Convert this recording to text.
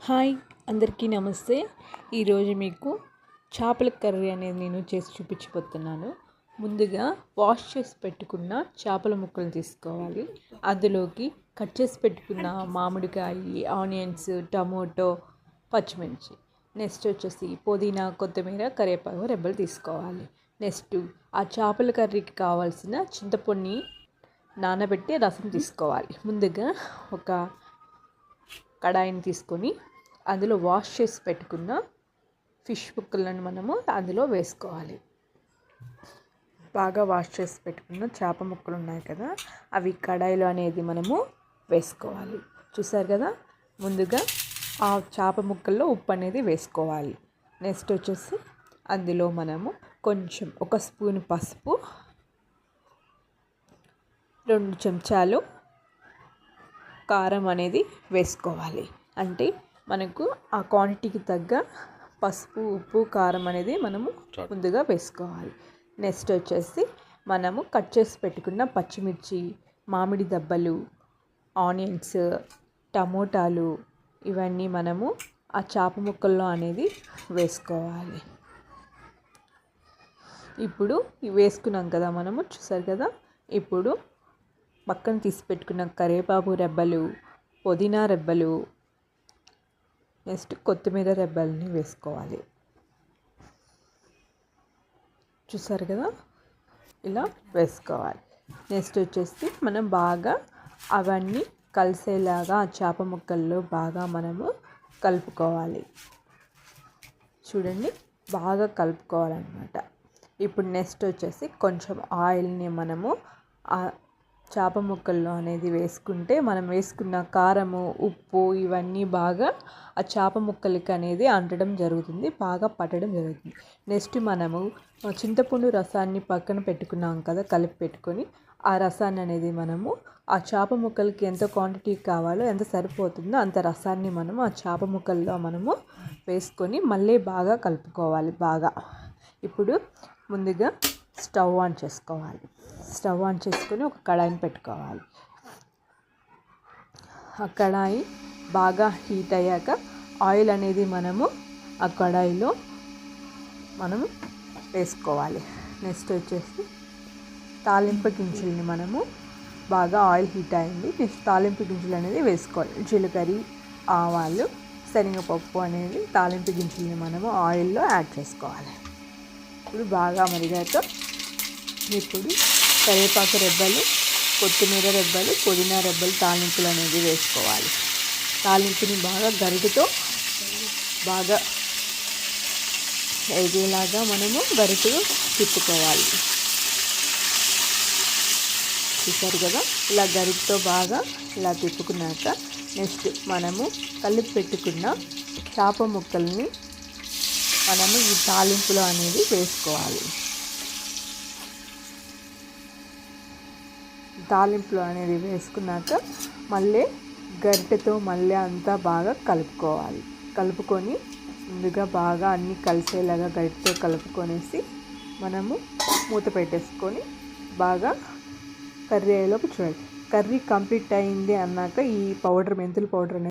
Hi, అందరికీ నమస్తే. ఈరోజు మీకు చేపల కర్రీ అనేది నేను చేసి చూపించబోతున్నాను. ముందుగా వాష్ చేసి పెట్టుకున్న చేపల ముక్కలు తీసుకోవాలి. అందులోకి కట్ చేసి పెట్టుకున్న మామిడికాయ, ఆనియన్స్, టమోటో, పచ్చిమిర్చి, నెక్స్ట్ వచ్చేసి పుదీనా, కొత్తిమీర, కరివేపాకు రెబ్బలు తీసుకోవాలి. నెక్స్ట్ ఆ చేపల కర్రీకి కావాల్సిన చింతపండుని నానబెట్టి రసం తీసుకోవాలి. ముందుగా ఒక కడాయిని తీసుకొని అందులో వాష్ చేసి పెట్టుకున్న ఫిష్ ముక్కలను మనము అందులో వేసుకోవాలి. బాగా వాష్ చేసి పెట్టుకున్న చేప ముక్కలు ఉన్నాయి కదా, అవి కడాయిలో అనేది మనము వేసుకోవాలి. చూసారు కదా, ముందుగా ఆ చేప ముక్కల్లో ఉప్పు అనేది వేసుకోవాలి. నెక్స్ట్ వచ్చేసి అందులో మనము కొంచెం ఒక స్పూన్ పసుపు, 2 చెంచాలు కారం అనేది వేసుకోవాలి. అంటే మనకు ఆ క్వాంటిటీకి తగ్గ పసుపు, ఉప్పు, కారం అనేది మనము ముందుగా వేసుకోవాలి. నెక్స్ట్ వచ్చేసి మనము కట్ చేసి పెట్టుకున్న పచ్చిమిర్చి, మామిడి దబ్బలు, ఆనియన్స్, టమోటాలు ఇవన్నీ మనము ఆ చేప ముక్కల్లో అనేది వేసుకోవాలి. ఇప్పుడు వేసుకున్నాం కదా మనము, చూసారు కదా. ఇప్పుడు పక్కన తీసి పెట్టుకున్న కరివేపాకు రెబ్బలు, పుదీనా రెబ్బలు, నెక్స్ట్ కొత్తిమీర రెబ్బల్ని వేసుకోవాలి. చూసారు కదా, ఇలా వేసుకోవాలి. నెక్స్ట్ వచ్చేసి మనం బాగా అవన్నీ కలిసేలాగా ఆ చేప ముక్కల్లో బాగా మనము కలుపుకోవాలి. చూడండి, బాగా కలుపుకోవాలన్నమాట. ఇప్పుడు నెక్స్ట్ వచ్చేసి కొంచెం ఆయిల్ని మనము ఆ చేప ముక్కల్లో అనేది వేసుకుంటే మనం వేసుకున్న కారము, ఉప్పు ఇవన్నీ బాగా ఆ చేప ముక్కలకి అనేది అంటడం జరుగుతుంది, బాగా పట్టడం జరుగుతుంది. నెక్స్ట్ మనము చింతపండు రసాన్ని పక్కన పెట్టుకున్నాం కదా, కలిపి పెట్టుకొని ఆ రసాన్ని అనేది మనము ఆ చేప ముక్కలకి ఎంత క్వాంటిటీ కావాలో, ఎంత సరిపోతుందో అంత రసాన్ని మనము ఆ చేప ముక్కల్లో మనము వేసుకొని మళ్ళీ బాగా కలుపుకోవాలి. బాగా ఇప్పుడు ముందుగా స్టవ్ ఆన్ చేసుకోవాలి. స్టవ్ ఆన్ చేసుకొని ఒక కడాయిని పెట్టుకోవాలి. ఆ కడాయి బాగా హీట్ అయ్యాక ఆయిల్ అనేది మనము ఆ కడాయిలో మనము వేసుకోవాలి. నెక్స్ట్ వచ్చేసి తాలింపు గింజల్ని మనము బాగా ఆయిల్ హీట్ అయింది. నెక్స్ట్ తాలింపు గింజలు అనేది వేసుకోవాలి. జీలకర్ర, ఆవాలు, శనగపప్పు అనేది తాలింపు గింజల్ని మనము ఆయిల్లో యాడ్ చేసుకోవాలి. ఇప్పుడు బాగా మరిగాక ఇప్పుడు కరివేపాకు రెబ్బలు, కొత్తిమీర రెబ్బలు, పుదీనా రెబ్బలు, తాలింపులు అనేది వేసుకోవాలి. తాలింపుని బాగా గరిటెతో బాగా ఎగేలాగా మనము గరిటెతో తిప్పుకోవాలి. చూసారు కదా, ఇలా గరిటెతో బాగా ఇలా తిప్పుకున్నాక నెక్స్ట్ మనము కలిపి పెట్టుకున్న చేప ముక్కల్ని మనము ఈ తాలింపులో అనేది వేసుకోవాలి. తాలింపులో అనేది వేసుకున్నాక మళ్ళీ గరిటెతో మళ్ళీ అంతా బాగా కలుపుకోవాలి. కలుపుకొని ముందుగా బాగా అన్నీ కలిసేలాగా గరిటెతో కలుపుకొనేసి మనము మూత పెట్టేసుకొని బాగా కర్రీ అయ్యేలోపు చూడాలి. కర్రీ కంప్లీట్ అయింది అన్నాక ఈ పౌడర్, మెంతుల పౌడర్ అనేది